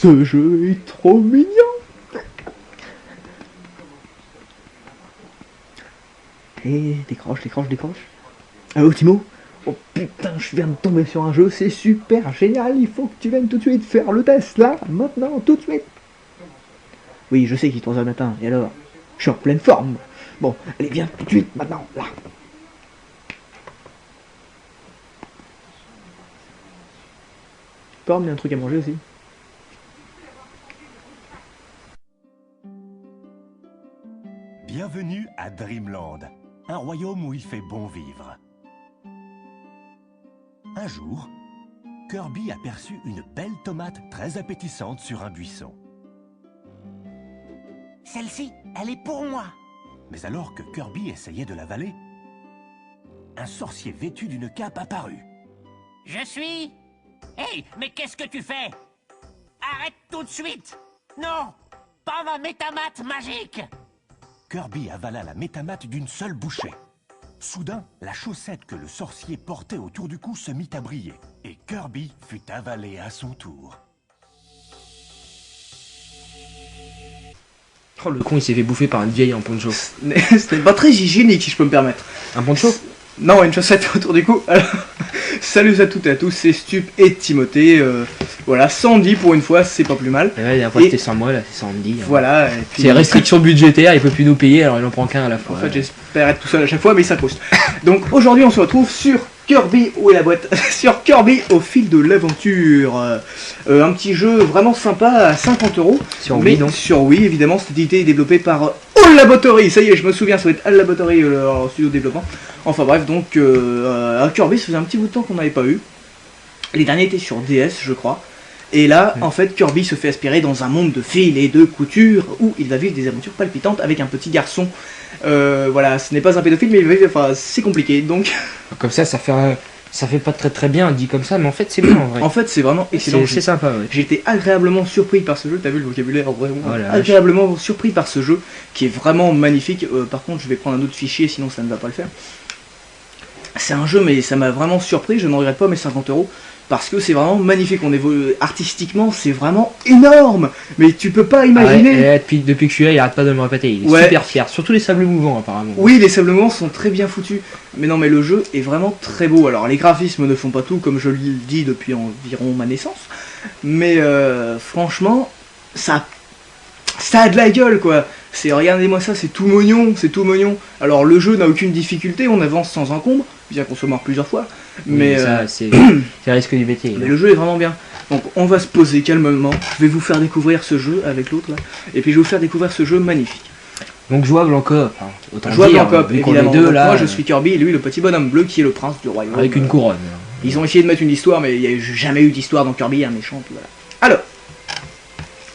Ce jeu est trop mignon. Et décroche. Allô Timo? Oh putain, je viens de tomber sur un jeu, c'est super génial, il faut que tu viennes tout de suite faire le test là, maintenant, tout de suite. Oui, je sais qu'il est 3h du matin, et alors? Je suis en pleine forme. Bon, allez, viens tout de suite, maintenant, là. Tu peux emmener un truc à manger aussi? Bienvenue à Dreamland, un royaume où il fait bon vivre. Un jour, Kirby aperçut une belle tomate très appétissante sur un buisson. Celle-ci, elle est pour moi. Mais alors que Kirby essayait de l'avaler, un sorcier vêtu d'une cape apparut. Je suis... Hey, mais qu'est-ce que tu fais? Arrête tout de suite! Non! Pas ma métamate magique! Kirby avala la métamate d'une seule bouchée. Soudain, la chaussette que le sorcier portait autour du cou se mit à briller, et Kirby fut avalé à son tour. Oh, le con, il s'est fait bouffer par une vieille en poncho. C'était pas très hygiénique, si je peux me permettre. Un poncho? Non, une chaussette autour du cou. Alors, salut à toutes et à tous, c'est Stup et Timothée. Voilà, Sandy pour une fois, c'est pas plus mal. Et ouais, la dernière fois c'était sans moi, là, c'est Sandy. Voilà. Et puis, c'est restriction budgétaire, il peut plus nous payer, alors il en prend qu'un à la fois. En fait, j'espère être tout seul à chaque fois, mais il s'incruste. Donc aujourd'hui, on se retrouve sur Kirby, où est la boîte? Sur Kirby au fil de l'aventure. Un petit jeu vraiment sympa à 50€. Sur Wii, donc. Sur Wii, évidemment, cette idée est développée par All Laboratory. Ça y est, je me souviens, ça va être All Laboratory, leur studio de développement. Enfin bref, donc Kirby, ça faisait un petit bout de temps qu'on n'avait pas eu. Les derniers étaient sur DS, je crois. Et là, en fait, Kirby se fait aspirer dans un monde de fil et de couture où il va vivre des aventures palpitantes avec un petit garçon. Voilà, ce n'est pas un pédophile, mais enfin, c'est compliqué, donc... Comme ça fait pas très bien dit comme ça, mais en fait c'est bien en vrai. En fait, c'est vraiment excellent. C'est sympa, ouais. J'ai été agréablement surpris par ce jeu, t'as vu le vocabulaire, vraiment voilà, agréablement surpris par ce jeu, qui est vraiment magnifique. Par contre, je vais prendre un autre fichier, sinon ça ne va pas le faire. C'est un jeu, mais ça m'a vraiment surpris, je n'en regrette pas mes 50€. Parce que c'est vraiment magnifique, on évolue artistiquement, c'est vraiment énorme. Mais tu peux pas imaginer. Ah ouais, depuis que je suis là, il arrête pas de me répéter, il est super fier, surtout les sables mouvants apparemment. Oui, les sables mouvants sont très bien foutus. Mais non, mais le jeu est vraiment très beau. Alors les graphismes ne font pas tout, comme je le dis depuis environ ma naissance. Mais franchement, ça a de la gueule quoi. Regardez-moi ça, c'est tout mignon, c'est tout mignon. Alors le jeu n'a aucune difficulté, on avance sans encombre, bien qu'on soit mort plusieurs fois. Mais oui, ça, c'est risque du métier. Mais le jeu est vraiment bien. Donc on va se poser calmement. Je vais vous faire découvrir ce jeu avec l'autre là. Et puis je vais vous faire découvrir ce jeu magnifique. Donc jouable en coop, hein, autant jouable dire, en coop, vu qu'on évidemment. est deux, là, moi je suis Kirby et lui le petit bonhomme bleu qui est le prince du royaume. Avec une couronne. Ils ont essayé de mettre une histoire, mais il n'y a jamais eu d'histoire dans Kirby, un méchant, puis voilà. Alors,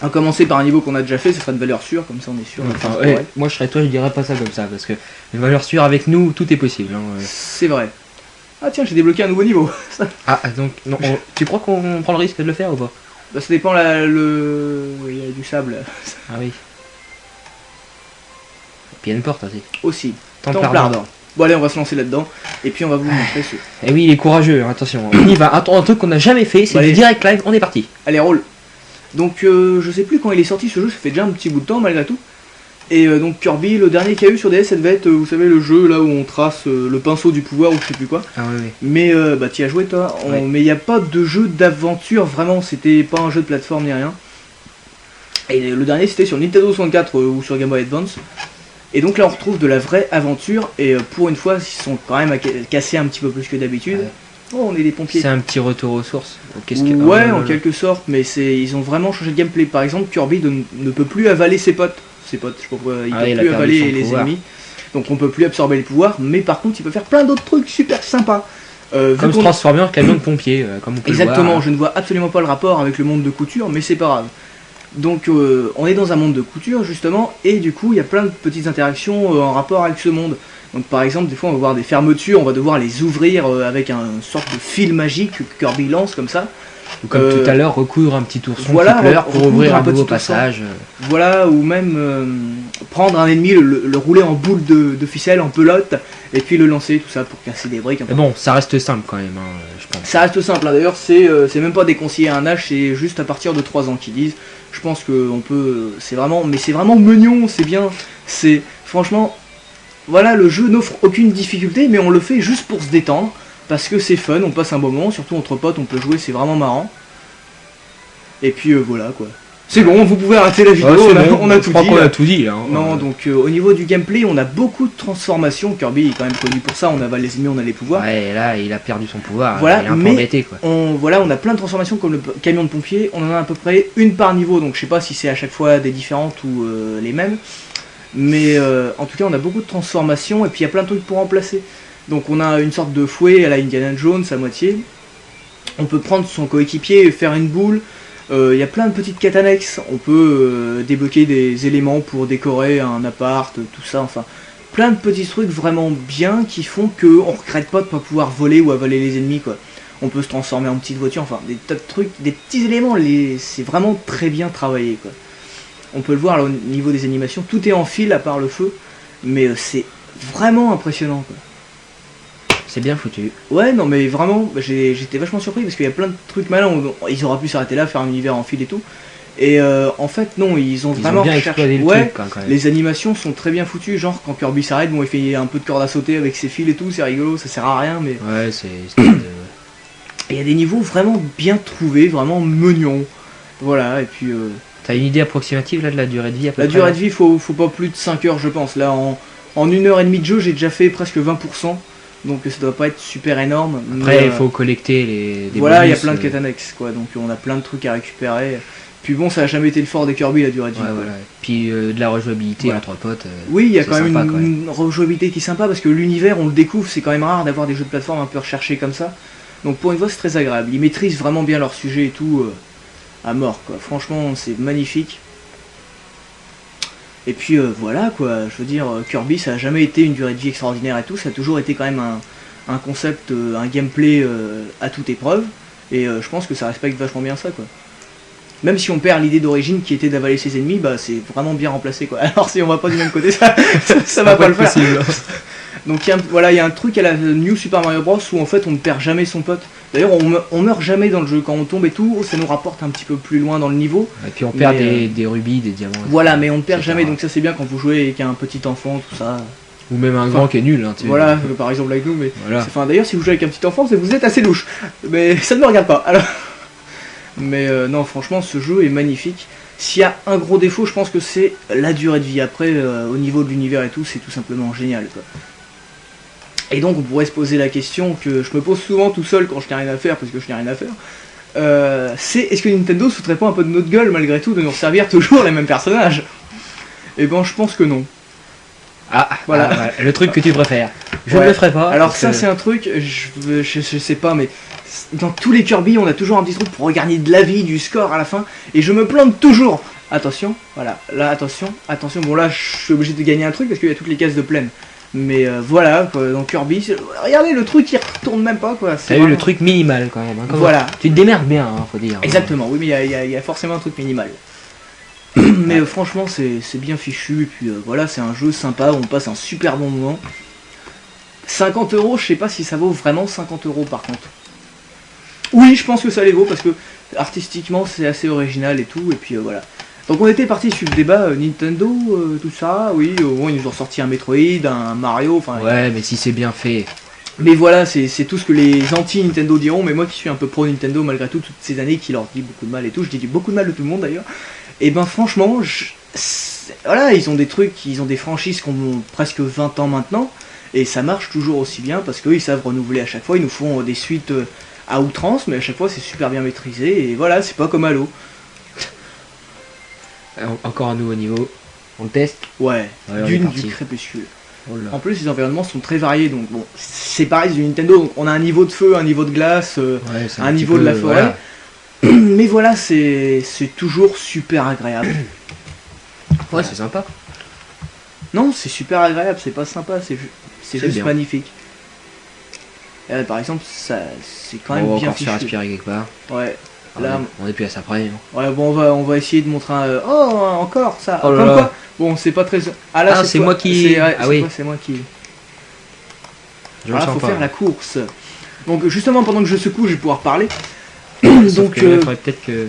on va commencer par un niveau qu'on a déjà fait, ce sera une valeur sûre, comme ça on est sûr. Enfin, ouais, moi je serais toi, je dirais pas ça comme ça, parce que une valeur sûre avec nous, tout est possible. Hein, C'est vrai. Ah tiens, j'ai débloqué un nouveau niveau. Donc, non, tu crois qu'on prend le risque de le faire ou pas? Bah ça dépend il y a du sable. Ah oui. Puis il y a une porte aussi. Templar d'or. Bon allez, on va se lancer là-dedans, et puis on va vous montrer ce... Et oui, il est courageux, hein, attention. On y va, un truc qu'on n'a jamais fait, c'est du direct live, on est parti. Allez, roule. Donc je sais plus quand il est sorti ce jeu, ça fait déjà un petit bout de temps malgré tout. Et donc Kirby, le dernier qu'il y a eu sur DS, ça devait être, vous savez, le jeu là où on trace le pinceau du pouvoir ou je sais plus quoi. Ah oui. Mais bah t'y as joué toi, mais il n'y a pas de jeu d'aventure, vraiment, c'était pas un jeu de plateforme ni rien. Et le dernier c'était sur Nintendo 64 ou sur Game Boy Advance. Et donc là on retrouve de la vraie aventure, et pour une fois ils sont quand même cassés un petit peu plus que d'habitude. Ouais. Oh, on est des pompiers. C'est un petit retour aux sources. Ouais, en quelque sorte, mais ils ont vraiment changé de gameplay. Par exemple, Kirby ne peut plus avaler ses potes. Je sais pas pourquoi, il peut plus avaler les ennemis. Donc on peut plus absorber les pouvoirs, mais par contre il peut faire plein d'autres trucs super sympas. Comme se transformer en camion de pompier, comme on peut exactement, le voir. Je ne vois absolument pas le rapport avec le monde de couture, mais c'est pas grave. Donc on est dans un monde de couture justement, et du coup il y a plein de petites interactions en rapport avec ce monde. Donc par exemple des fois on va voir des fermetures, on va devoir les ouvrir avec une sorte de fil magique que Kirby lance comme ça. Ou comme tout à l'heure, recoudre un petit ourson voilà, qui pleure pour recoudre ouvrir un un nouveau petit ourson. passage. Voilà, ou même prendre un ennemi, le rouler en boule de ficelle, en pelote, et puis le lancer, tout ça pour casser des briques. Mais bon, ça reste simple quand même, hein, je pense. Ça reste simple, hein. D'ailleurs c'est même pas déconseillé à un âge, c'est juste à partir de 3 ans qu'ils disent. Je pense que on peut, c'est vraiment mignon, c'est bien, c'est franchement, voilà, le jeu n'offre aucune difficulté, mais on le fait juste pour se détendre, parce que c'est fun, on passe un bon moment, surtout entre potes, on peut jouer, c'est vraiment marrant. Et puis voilà quoi. C'est bon, vous pouvez arrêter la vidéo, on a je tout crois dit. qu'on Là. a tout dit là. Hein. Non, donc au niveau du gameplay, on a beaucoup de transformations. Kirby est quand même connu pour ça, on avale les ennemis, on a les pouvoirs. Ouais, là, il a perdu son pouvoir, Voilà, il est un peu mais embêté quoi. on a plein de transformations comme le camion de pompier, on en a à peu près une par niveau, donc je sais pas si c'est à chaque fois des différentes ou les mêmes. Mais en tout cas, on a beaucoup de transformations et puis il y a plein de trucs pour remplacer. Donc on a une sorte de fouet à la Indiana Jones à moitié. On peut prendre son coéquipier et faire une boule. Il y a plein de petites quêtes annexes. On peut débloquer des éléments pour décorer un appart, tout ça. Enfin, plein de petits trucs vraiment bien qui font qu'on regrette pas de pas pouvoir voler ou avaler les ennemis quoi. On peut se transformer en petite voiture. Enfin, des tas de trucs, des petits éléments. C'est vraiment très bien travaillé quoi. On peut le voir là, au niveau des animations. Tout est en fil à part le feu, mais c'est vraiment impressionnant quoi. C'est bien foutu. Ouais, non, mais vraiment, j'étais vachement surpris parce qu'il y a plein de trucs malins. Ils auraient pu s'arrêter là, faire un univers en fil et tout. Et en fait, non, ils ont vraiment bien recherché. exploité le Ouais, truc, quand même. les animations sont très bien foutues. Genre, quand Kirby s'arrête, bon, il fait un peu de corde à sauter avec ses fils et tout, c'est rigolo, ça sert à rien, mais. Ouais, c'est. Il y a des niveaux vraiment bien trouvés, vraiment mignons. Voilà, et puis. T'as une idée approximative là de la durée de vie à peu La près, durée là de vie, faut pas plus de 5 heures, je pense. Là, en 1h30 de jeu, j'ai déjà fait presque 20%. Donc ça doit pas être super énorme. Après, mais, il faut collecter des voilà, il y a bonus, plein de quêtes annexes, quoi. Donc on a plein de trucs à récupérer. Puis bon, ça a jamais été le fort des Kirby, la durée de vie. Ouais, quoi. voilà. Puis de la rejouabilité Voilà. entre potes. Oui, il y a c'est quand même sympa, une, quand même. une rejouabilité qui est sympa parce que l'univers, on le découvre, c'est quand même rare d'avoir des jeux de plateforme un peu recherchés comme ça. Donc pour une fois, c'est très agréable. Ils maîtrisent vraiment bien leur sujet et tout à mort, quoi. Franchement, c'est magnifique. Et puis voilà, quoi. Je veux dire, Kirby, ça a jamais été une durée de vie extraordinaire et tout. Ça a toujours été quand même un concept, un gameplay à toute épreuve. Et je pense que ça respecte vachement bien ça, quoi. Même si on perd l'idée d'origine qui était d'avaler ses ennemis, bah c'est vraiment bien remplacé quoi. Alors si on va pas du même côté, ça va pas le faire. Donc voilà, il y a un truc à la New Super Mario Bros où en fait on ne perd jamais son pote. D'ailleurs on meurt jamais dans le jeu quand on tombe et tout, ça nous rapporte un petit peu plus loin dans le niveau. Et puis on perd Mais, des rubis, des diamants. Voilà, mais on ne perd etc. jamais, donc ça c'est bien quand vous jouez avec un petit enfant, tout ça. Ou même un grand qui est nul. Hein, tu sais. Voilà, par exemple avec nous, mais Voilà. enfin d'ailleurs si vous jouez avec un petit enfant, vous êtes assez louche. Mais ça ne me regarde pas. Alors mais non, franchement, ce jeu est magnifique. S'il y a un gros défaut, je pense que c'est la durée de vie. Après, au niveau de l'univers et tout, c'est tout simplement génial, quoi. Et donc, on pourrait se poser la question que je me pose souvent tout seul quand je n'ai rien à faire, parce que je n'ai rien à faire. C'est est-ce que Nintendo se foutrait pas un peu de notre gueule, malgré tout, de nous servir toujours les mêmes personnages? Et ben, je pense que non. Voilà. Le truc que tu préfères. Je ne Ouais. le ferai pas. Alors parce ça que- c'est un truc, je sais pas, mais dans tous les Kirby on a toujours un petit truc pour regagner de la vie, du score à la fin, et je me plante toujours. Attention, voilà, là attention, bon là je suis obligé de gagner un truc parce qu'il y a toutes les cases de plaine. Mais voilà, quoi, dans Kirby, regardez le truc il retourne même pas quoi. T'as eu le truc minimal quand même. Hein, quand Voilà. même. Tu te démerdes bien, hein, faut dire. Exactement, oui mais il y a forcément un truc minimal. Mais franchement c'est bien fichu, et puis voilà, c'est un jeu sympa, on passe un super bon moment. 50 €, je sais pas si ça vaut vraiment 50 € par contre. Oui, je pense que ça les vaut parce que artistiquement c'est assez original et tout, et puis voilà. Donc on était parti sur le débat Nintendo, tout ça, oui, bon, ils nous ont sorti un Metroid, un Mario, enfin. Ouais, mais si c'est bien fait. Mais voilà, c'est tout ce que les anti-Nintendo diront, mais moi qui suis un peu pro-Nintendo malgré tout, toutes ces années qui leur dit beaucoup de mal et tout, je dis beaucoup de mal de tout le monde d'ailleurs, et ben franchement, voilà, ils ont des trucs, ils ont des franchises qui ont presque 20 ans maintenant, et ça marche toujours aussi bien, parce qu'eux ils savent renouveler à chaque fois, ils nous font des suites à outrance, mais à chaque fois c'est super bien maîtrisé, et voilà, c'est pas comme Halo. Encore un nouveau niveau. On le teste. Ouais, Ouais, on est Dune parti. du crépuscule. Oh là. En plus, les environnements sont très variés, donc bon, c'est pareil, c'est du Nintendo, donc on a un niveau de feu, un niveau de glace, Ouais, c'est un petit niveau de peu, la forêt. voilà. Mais voilà, c'est toujours super agréable. Ouais, c'est sympa. Non, c'est super agréable, c'est pas sympa, c'est juste bien. magnifique. Par exemple, ça, c'est quand même On va bien encore se faire fichu. aspirer quelque part. Ouais. Là, On est plus à ça près. Hein. ouais, bon, on va essayer de montrer un. Oh, encore ça. Oh là Comme là. quoi. Bon, c'est pas très. Ah là, Ah, c'est toi. moi qui- Ouais, ah oui. c'est moi qui. Je Voilà, le faut sens pas. faire la course. Donc, justement, pendant que je secoue, je vais pouvoir parler. Sauf Donc, que là, faudrait peut-être que.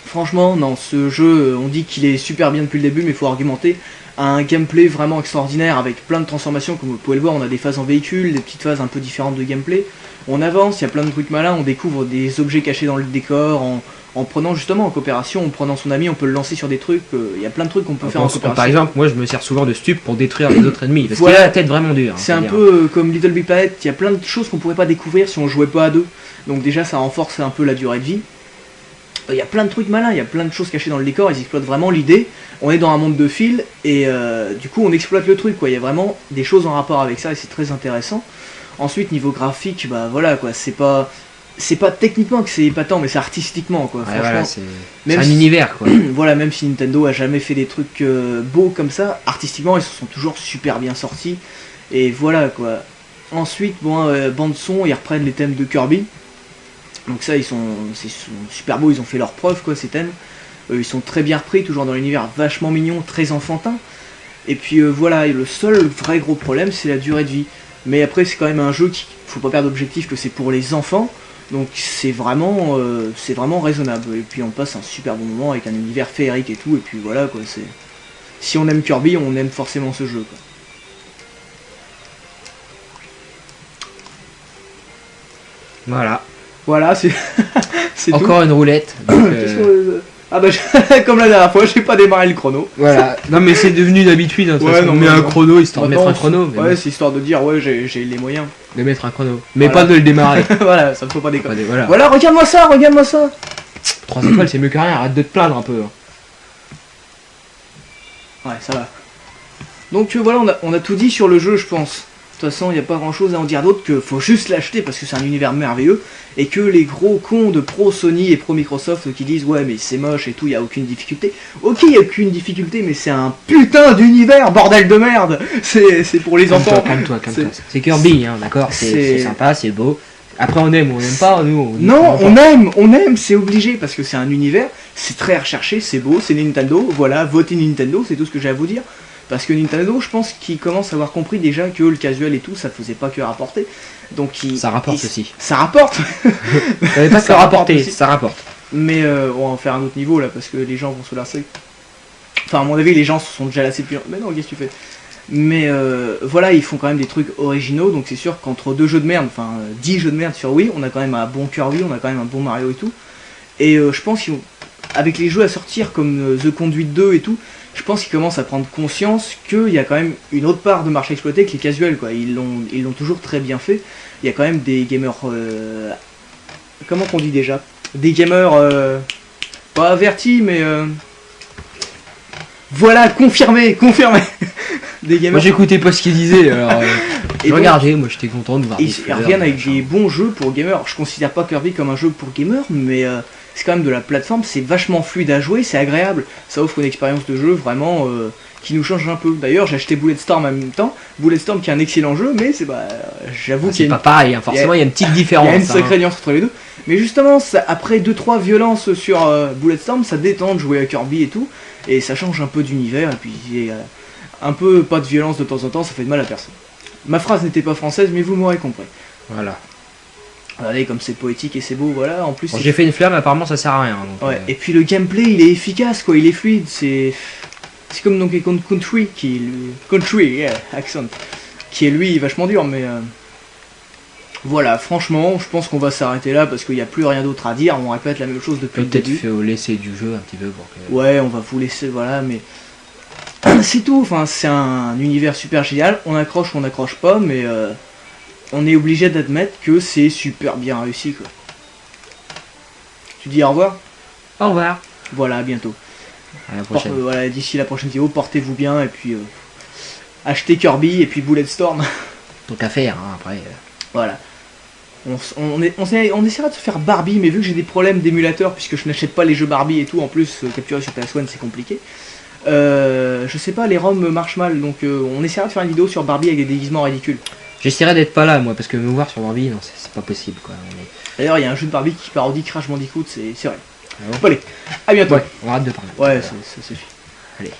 franchement, non, ce jeu, on dit qu'il est super bien depuis le début, mais il faut argumenter. Un gameplay vraiment extraordinaire avec plein de transformations, comme vous pouvez le voir. On a des phases en véhicule, des petites phases un peu différentes de gameplay. On avance, il y a plein de trucs malins, on découvre des objets cachés dans le décor. En prenant justement en coopération, en prenant son ami, on peut le lancer sur des trucs. Il y a plein de trucs qu'on peut faire en coopération. Par exemple, moi je me sers souvent de stup pour détruire les autres ennemis. Parce Voilà. qu'il a la tête vraiment dure. hein, C'est un c'est-à-dire. peu comme Little Big Planet, il y a plein de choses qu'on pourrait pas découvrir si on jouait pas à deux. Donc déjà ça renforce un peu la durée de vie. Il y a plein de trucs malins, il y a plein de choses cachées dans le décor, ils exploitent vraiment l'idée. On est dans un monde de fil et du coup on exploite le truc quoi. Il y a vraiment des choses en rapport avec ça et c'est très intéressant. Ensuite niveau graphique, bah voilà quoi, c'est pas techniquement que c'est épatant mais c'est artistiquement quoi. Ouais, Franchement, voilà, c'est même un si- univers quoi. voilà, même si Nintendo a jamais fait des trucs beaux comme ça, artistiquement ils se sont toujours super bien sortis. Et voilà quoi. Ensuite, bon, bande son, ils reprennent les thèmes de Kirby. Donc ça, c'est super beau, ils ont fait leur preuve quoi, ces thèmes. Ils sont très bien repris, toujours dans l'univers vachement mignon, très enfantin. Et puis voilà, et le seul vrai gros problème, c'est la durée de vie. Mais après, c'est quand même un jeu qui, faut pas perdre d'objectif que c'est pour les enfants. Donc c'est vraiment raisonnable. Et puis on passe un super bon moment avec un univers féerique et tout. Et puis voilà quoi, c'est. Si on aime Kirby, on aime forcément ce jeu quoi. Voilà. Voilà, c'est c'est tout. Encore une roulette. donc, Qu'est-ce qu'on- Ah bah comme la dernière fois, j'ai pas démarré le chrono. Voilà. Non mais c'est devenu d'habitude. Hein, de toute Ouais, façon. non, on met mais un non. chrono histoire de mettre un Maintenant, chrono. Mais Ouais, bon, c'est histoire de dire ouais, j'ai les moyens. de mettre un chrono. Mais Voilà. pas de le démarrer. Voilà, ça me faut pas déconner. Voilà. Voilà, regarde-moi ça, regarde-moi ça. 3 étoiles c'est mieux que rien. Arrête de te plaindre un peu. hein. Ouais, ça va. Donc voilà, on a tout dit sur le jeu, je pense. De toute façon, il n'y a pas grand chose à en dire d'autre que faut juste l'acheter parce que c'est un univers merveilleux et que les gros cons de pro Sony et pro Microsoft qui disent ouais mais c'est moche et tout, il n'y a aucune difficulté. Ok, il n'y a aucune difficulté, mais c'est un putain d'univers, bordel de merde. C'est pour les enfants. Calme-toi. C'est- C'est Kirby, hein, d'accord. c'est- C'est sympa, c'est beau. Après on aime ou on n'aime pas, nous. On dit Non, qu'on aime on aime, c'est obligé parce que c'est un univers, c'est très recherché, c'est beau, c'est Nintendo, voilà, votez Nintendo, c'est tout ce que j'ai à vous dire. Parce que Nintendo, je pense qu'ils commencent à avoir compris déjà que le casual et tout, ça faisait pas que rapporter. Donc Ça rapporte aussi. Ça rapporte. Ça n'avait pas que Ça rapporte rapporter, aussi. ça rapporte. Mais on va en faire un autre niveau là parce que les gens vont se lasser. Enfin, à mon avis, les gens se sont déjà lassés depuis. Mais non, qu'est-ce que tu fais? Mais voilà, ils font quand même des trucs originaux, donc c'est sûr qu'entre deux jeux de merde, enfin 10 jeux de merde sur Wii, on a quand même un bon Kirby, on a quand même un bon Mario et tout. Et je pense qu'ils vont, avec les jeux à sortir comme The Conduit 2 et tout, je pense qu'ils commencent à prendre conscience qu'il y a quand même une autre part de marché exploité que les casuels quoi. Ils l'ont toujours très bien fait. Il y a quand même des gamers, comment qu'on dit déjà? Des gamers pas avertis mais voilà, confirmé. Des gamers. Moi j'écoutais pas ce qu'il disait, alors Et je donc, regardais, moi j'étais content de voir Ils des ils fleurs, reviennent avec machin. des bons jeux pour gamers. Je considère pas Kirby comme un jeu pour gamers, mais c'est quand même de la plateforme, c'est vachement fluide à jouer, c'est agréable. Ça offre une expérience de jeu vraiment qui nous change un peu. D'ailleurs, j'ai acheté Bulletstorm en même temps. Bulletstorm qui est un excellent jeu, mais c'est j'avoue Ah, qu'il y c'est a pas pareil, hein, forcément il y a une petite il y différence. a une sacrée hein. nuance entre les deux. Mais justement, après 2-3 violences sur Bulletstorm, ça détend de jouer à Kirby et tout. Et ça change un peu d'univers. Et puis, il y a un peu pas de violence de temps en temps, ça fait de mal à personne. Ma phrase n'était pas française, mais vous m'aurez compris. Voilà. Regardez comme c'est poétique et c'est beau, voilà. En plus, Bon, j'ai fait une flamme, apparemment ça sert à rien. Donc, ouais. Et puis le gameplay, il est efficace, quoi. Il est fluide. C'est comme Donkey Kong Country qui est Country, yeah, accent, qui est lui vachement dur, mais voilà. Franchement, je pense qu'on va s'arrêter là parce qu'il n'y a plus rien d'autre à dire. On répète la même chose depuis le peut-être début. faut laisser du jeu un petit peu pour que. Ouais, on va vous laisser, voilà, mais c'est tout. Enfin, c'est un univers super génial. On accroche ou on n'accroche pas, mais on est obligé d'admettre que c'est super bien réussi, quoi. Tu dis au revoir? Au revoir. Voilà, à bientôt. À la prochaine. Voilà, d'ici la prochaine vidéo, portez-vous bien et puis achetez Kirby et puis Bulletstorm. Donc à faire, hein, après. Voilà. On essaiera de se faire Barbie, mais vu que j'ai des problèmes d'émulateur, puisque je n'achète pas les jeux Barbie et tout, en plus capturer sur PS1 c'est compliqué. Je sais pas, les ROM marchent mal, donc on essaiera de faire une vidéo sur Barbie avec des déguisements ridicules. J'essaierai d'être pas là, moi, parce que me voir sur Barbie, non, c'est pas possible, quoi. D'ailleurs, il y a un jeu de Barbie qui parodie Crash Bandicoot, c'est vrai. Ah bon Bon, allez, à bientôt. Ouais, on arrête de parler. Ouais, ça suffit. Allez.